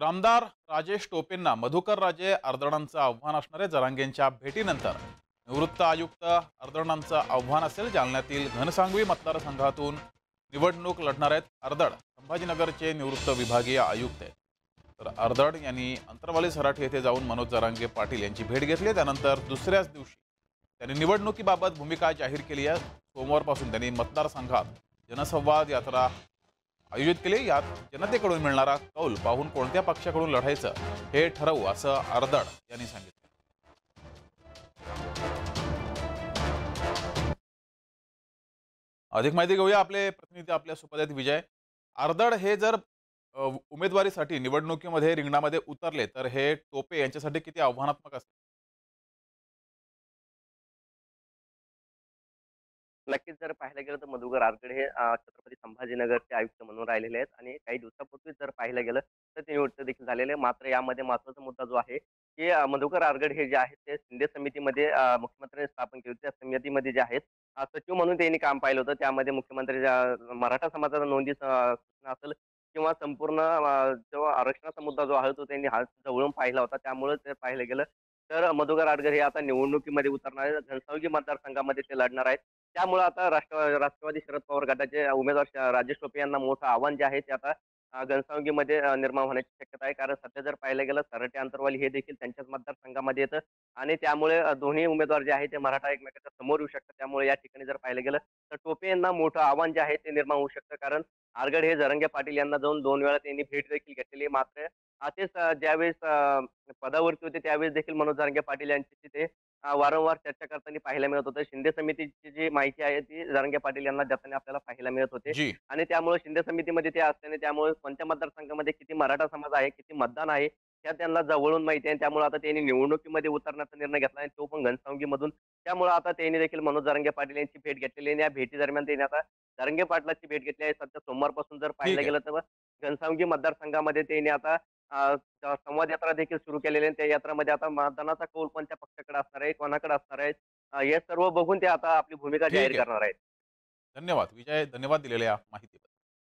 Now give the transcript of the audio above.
तर आमदार राजेश टोपेंना मधुकर राजे अर्दळांचं आव्हान असणारे जरांगेंच्या भेटीनंतर निवृत्त आयुक्त अर्दळांचं आव्हान असेल. जालन्यातील घनसांगवी मतदारसंघातून निवडणूक लढणार आहेत अर्दळ. संभाजीनगरचे निवृत्त विभागीय आयुक्त आहेत. तर अर्दळ यांनी अंतरवाली सराठी येथे जाऊन मनोज जरांगे पाटील यांची भेट घेतली. त्यानंतर दुसऱ्याच दिवशी त्यांनी निवडणुकीबाबत भूमिका जाहीर केली आहे. सोमवारपासून त्यांनी मतदारसंघात जनसंवाद यात्रा आयोजित केली. यात जनतेकडून मिळणारा कौल पाहून कोणत्या पक्षाकडून लढायचं हे ठरवू असं अर्दळ यांनी सांगितलं. अधिक माहिती घेऊया. आपले प्रतिनिधी आपल्या सोबत आहेत विजय. अर्दळ हे जर उमेदवारीसाठी निवडणुकीमध्ये रिंगणामध्ये उतरले तर हे टोपे यांच्यासाठी किती आव्हानात्मक असेल? नक्कीच जर पाहायला गेलं तर मधुकर आरगडे हे छत्रपती संभाजीनगरचे आयुक्त म्हणून राहिलेले आहेत आणि काही दिवसापूर्वी जर पाहायला गेलं तर ते निवृत्त देखील झालेले आहे. मात्र यामध्ये महत्त्वाचा मुद्दा जो आहे की मधुकर आरगडे हे जे आहेत ते शिंदे समितीमध्ये मुख्यमंत्र्यांनी स्थापन केली होती. त्या समितीमध्ये जे आहेत सचिव म्हणून त्यांनी काम पाहिलं होतं. त्यामध्ये मुख्यमंत्री मराठा समाजाचा नोंदी सूचना असेल किंवा संपूर्ण जो आरक्षणाचा मुद्दा जो आहे तो त्यांनी हात जवळून पाहिला होता. त्यामुळे ते पाहिलं गेलं तर मधुकर आरगडे हे आता निवडणुकीमध्ये उतरणार आहेत. घनसावंगी मतदारसंघामध्ये ते लढणार आहेत. त्यामुळे आता राष्ट्रवादी शरद पवार गटाचे उमेदवार राजेश टोपे यांना मोठं आव्हान जे आहे ते आता घनसावंगीमध्ये निर्माण होण्याची शक्यता आहे. कारण सध्या जर पाहायला गेलं तरटे अंतरवाली हे देखील त्यांच्याच मतदारसंघामध्ये येतं आणि त्यामुळे दोन्ही उमेदवार जे आहेत ते मराठा एकमेकांच्या समोर येऊ शकतात. त्यामुळे या ठिकाणी जर पाहायला गेलं तर टोपे यांना मोठं आव्हान जे आहे ते निर्माण होऊ शकतं. कारण आरगड हे जरंगे पाटील यांना जाऊन 2 वेळा त्यांनी भेट देखील घेतलेली आहे. मात्र तेच ज्यावेळेस पदावरती होते त्यावेळेस देखील मनोज जरांगे पाटील यांची तिथे वारंवार चर्चा करताना पाहायला मिळत होतं. शिंदे समितीची जी माहिती आहे ती जरांगे पाटील यांना देताना आपल्याला पाहायला मिळत होते जी. आणि त्यामुळे शिंदे समितीमध्ये ते असल्याने त्यामुळे कोणत्या मतदारसंघामध्ये किती मराठा समाज आहे, किती मतदान आहे, हे त्यांना जवळून माहिती आहे. त्यामुळे आता त्यांनी निवडणुकीमध्ये उतरण्याचा निर्णय घेतला आणि तो पण घनसावंगीमधून. त्यामुळे आता त्यांनी देखील मनोज जरांगे पाटील यांची भेट घेतलेली आहे आणि या भेटीदरम्यान त्यांनी आता जरांगे पाटलाची भेट घेतली आहे. सध्या सोमवारपासून जर पाहायला ठीक आहे. गेलं तर घनसावंगी मतदारसंघामध्ये त्यांनी आता संवाद यात्रा देखील सुरू केलेली आहे. त्या यात्रामध्ये आता मतदानाचा कौल कोणत्या पक्षाकडे असणार आहे, कोणाकडे असणार आहे, हे सर्व बघून ते आता आपली भूमिका जाहीर ठीक आहे. करणार आहेत. धन्यवाद विजय. धन्यवाद दिलेल्या माहितीबद्दल.